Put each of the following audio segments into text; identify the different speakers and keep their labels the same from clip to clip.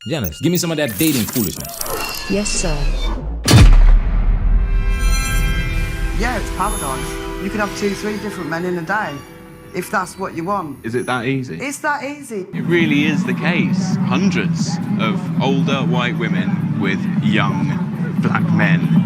Speaker 1: Janice, give me some of that dating foolishness.
Speaker 2: Yes, sir.
Speaker 3: Yeah, it's paradise. You could have 2-3 different men in a day, if that's what you want.
Speaker 4: Is it that easy?
Speaker 3: It's that easy.
Speaker 4: It really is the case. Hundreds of older white women with young black men.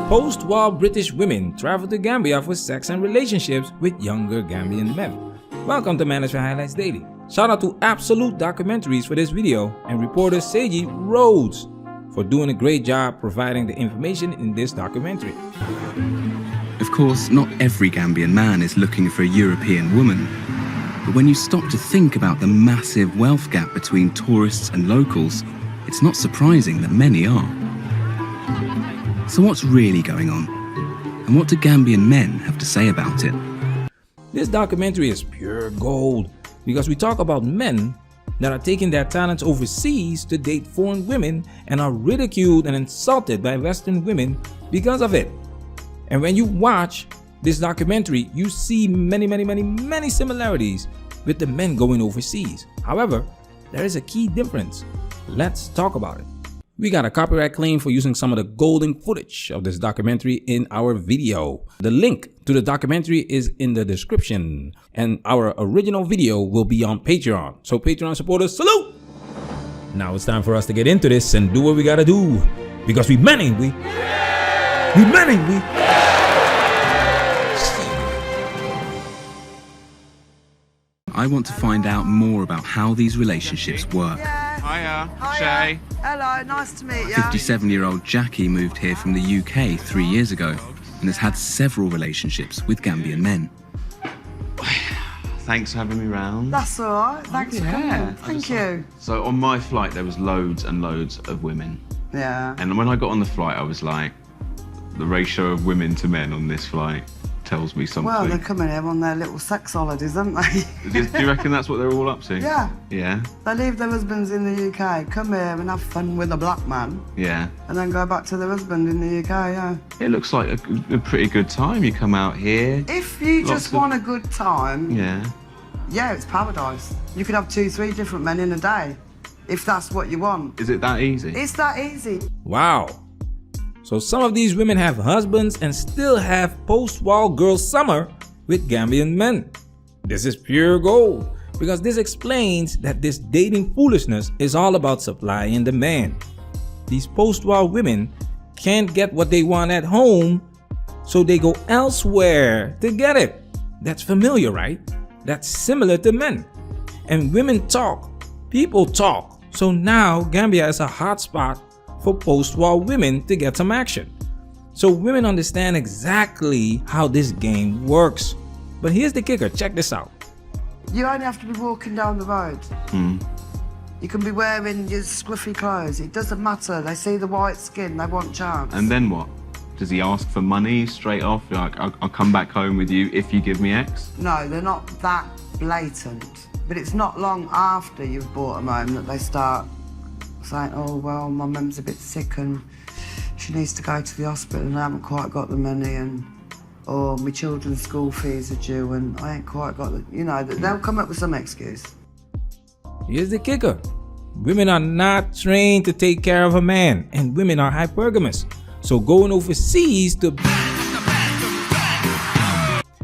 Speaker 1: Post-war British women travel to Gambia for sex and relationships with younger Gambian men. Welcome to Management Highlights Daily. Shout out to Absolute Documentaries for this video and reporter Seiji Rhodes for doing a great job providing the information in this documentary.
Speaker 5: Of course, not every Gambian man is looking for a European woman. But when you stop to think about the massive wealth gap between tourists and locals, it's not surprising that many are. So what's really going on? And what do Gambian men have to say about it?
Speaker 1: This documentary is pure gold because we talk about men that are taking their talents overseas to date foreign women and are ridiculed and insulted by Western women because of it. And when you watch this documentary, you see many similarities with the men going overseas. However, there is a key difference. Let's talk about it. We got a copyright claim for using some of the golden footage of this documentary in our video. The link to the documentary is in the description, and our original video will be on Patreon. So Patreon supporters, salute! Now it's time for us to get into this and do what we gotta do. Because we men, ain't we? We men, ain't we?
Speaker 5: I want to find out more about how these relationships work.
Speaker 4: Hiya, Shay.
Speaker 3: Hello, nice to meet you.
Speaker 5: 57-year-old Jackie moved here from the UK 3 years ago and has had several relationships with Gambian men.
Speaker 4: Thanks for having me round.
Speaker 3: That's all right. Thanks for coming. Thank you.
Speaker 4: So on my flight, there was loads and loads of women.
Speaker 3: Yeah.
Speaker 4: And when I got on the flight, I was like, the ratio of women to men on this flight tells me something.
Speaker 3: Well, they're coming here on their little sex holidays, aren't they?
Speaker 4: Do you reckon that's what they're all up to?
Speaker 3: Yeah.
Speaker 4: Yeah?
Speaker 3: They leave their husbands in the UK, come here and have fun with a black man,
Speaker 4: Yeah.
Speaker 3: and then go back to their husband in the UK, yeah.
Speaker 4: It looks like a pretty good time. You come out here.
Speaker 3: If you
Speaker 4: Lots
Speaker 3: just
Speaker 4: of-
Speaker 3: want a good time,
Speaker 4: Yeah.
Speaker 3: it's paradise. You could have 2-3 different men in a day, if that's what you want.
Speaker 4: Is it that easy?
Speaker 3: It's that easy.
Speaker 1: Wow. So some of these women have husbands and still have post-war girl summer with Gambian men. This is pure gold because this explains that this dating foolishness is all about supply and demand. These post-war women can't get what they want at home, so they go elsewhere to get it. That's familiar, right? That's similar to men. And women talk, people talk. So now Gambia is a hotspot for post-war women to get some action. So women understand exactly how this game works. But here's the kicker, check this out.
Speaker 3: You only have to be walking down the road. You can be wearing your scruffy clothes. It doesn't matter. They see the white skin, they want chance.
Speaker 4: And then what? Does he ask for money straight off? Like, I'll come back home with you if you give me X?
Speaker 3: No, they're not that blatant. But it's not long after you've brought them home that they start saying, oh, well, my mum's a bit sick and she needs to go to the hospital and I haven't quite got the money, and or my children's school fees are due and I ain't quite got the, you know, they'll come up with some excuse.
Speaker 1: Here's the kicker. Women are not trained to take care of a man, and women are hypergamous. So going overseas to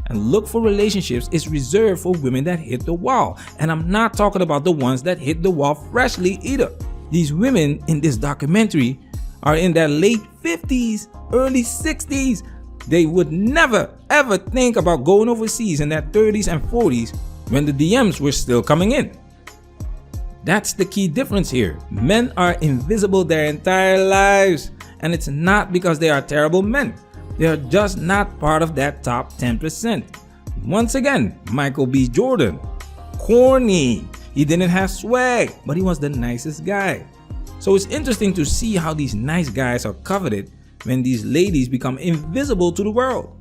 Speaker 1: and look for relationships is reserved for women that hit the wall. And I'm not talking about the ones that hit the wall freshly either. These women in this documentary are in their late 50s, early 60s. They would never ever think about going overseas in their 30s and 40s when the DMs were still coming in. That's the key difference here. Men are invisible their entire lives, and it's not because they are terrible men. They are just not part of that top 10%. Once again, Michael B. Jordan, corny. He didn't have swag, but he was the nicest guy. So it's interesting to see how these nice guys are coveted when these ladies become invisible to the world.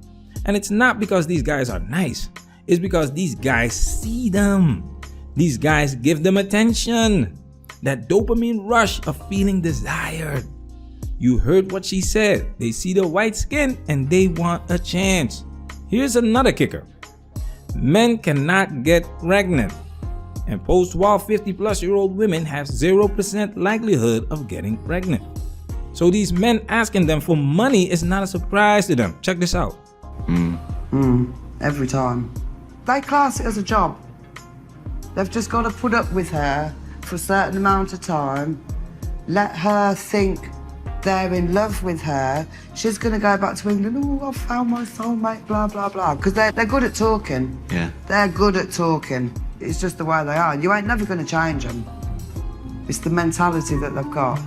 Speaker 1: And it's not because these guys are nice, it's because these guys see them. These guys give them attention. That dopamine rush of feeling desired. You heard what she said. They see the white skin and they want a chance. Here's another kicker. Men cannot get pregnant. And post-war 50-plus-year-old women have 0% likelihood of getting pregnant. So these men asking them for money is not a surprise to them. Check this out.
Speaker 3: Every time. They class it as a job. They've just got to put up with her for a certain amount of time, let her think they're in love with her. She's going to go back to England, oh, I've found my soulmate, blah, blah, blah. Because they're good at talking.
Speaker 4: Yeah.
Speaker 3: They're good at talking. It's just the way they are. You ain't never going to change them. It's the mentality that they've got.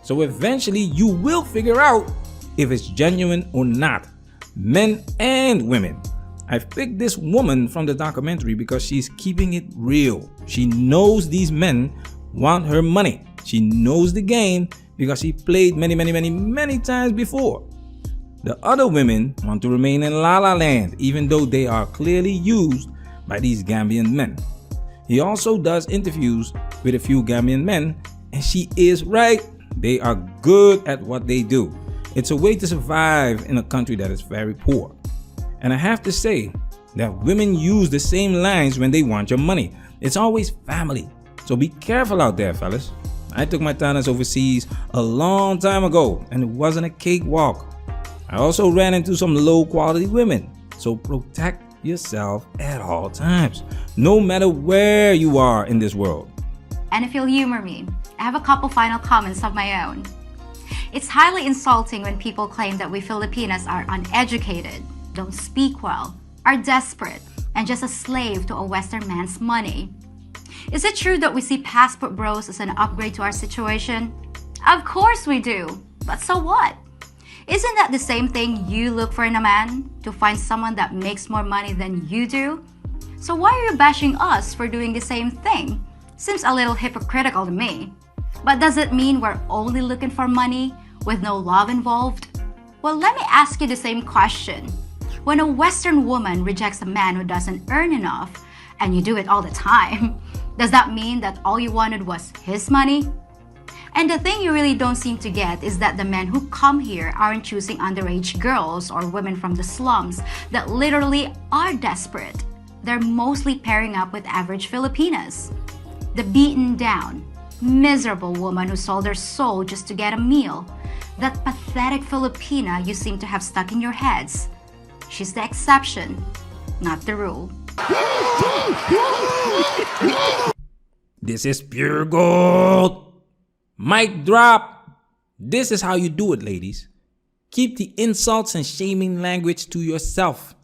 Speaker 1: So eventually you will figure out if it's genuine or not. Men and women. I've picked this woman from the documentary because she's keeping it real. She knows these men want her money. She knows the game because she played many times before. The other women want to remain in La La Land even though they are clearly used by these Gambian men. He also does interviews with a few Gambian men, and she is right. They are good at what they do. It's a way to survive in a country that is very poor. And I have to say that women use the same lines when they want your money. It's always family. So be careful out there, fellas. I took my talents overseas a long time ago, and it wasn't a cakewalk. I also ran into some low quality women. So protect yourself at all times, no matter where you are in this world.
Speaker 2: And if you'll humor me, I have a couple final comments of my own. It's highly insulting when people claim that we Filipinas are uneducated, don't speak well, are desperate, and just a slave to a Western man's money. Is it true that we see passport bros as an upgrade to our situation? Of course we do, but so what? Isn't that the same thing you look for in a man? To find someone that makes more money than you do? So why are you bashing us for doing the same thing? Seems a little hypocritical to me. But does it mean we're only looking for money with no love involved? Well, let me ask you the same question. When a Western woman rejects a man who doesn't earn enough, and you do it all the time, does that mean that all you wanted was his money? And the thing you really don't seem to get is that the men who come here aren't choosing underage girls or women from the slums that literally are desperate. They're mostly pairing up with average Filipinas. The beaten down, miserable woman who sold her soul just to get a meal. That pathetic Filipina you seem to have stuck in your heads. She's the exception, not the rule.
Speaker 1: This is pure gold. Mic drop. This is how you do it, ladies. Keep the insults and shaming language to yourself.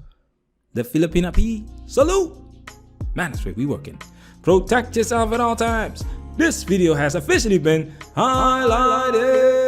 Speaker 1: The Filipina P. Salute. Man, that's where we working. Protect yourself at all times. This video has officially been highlighted.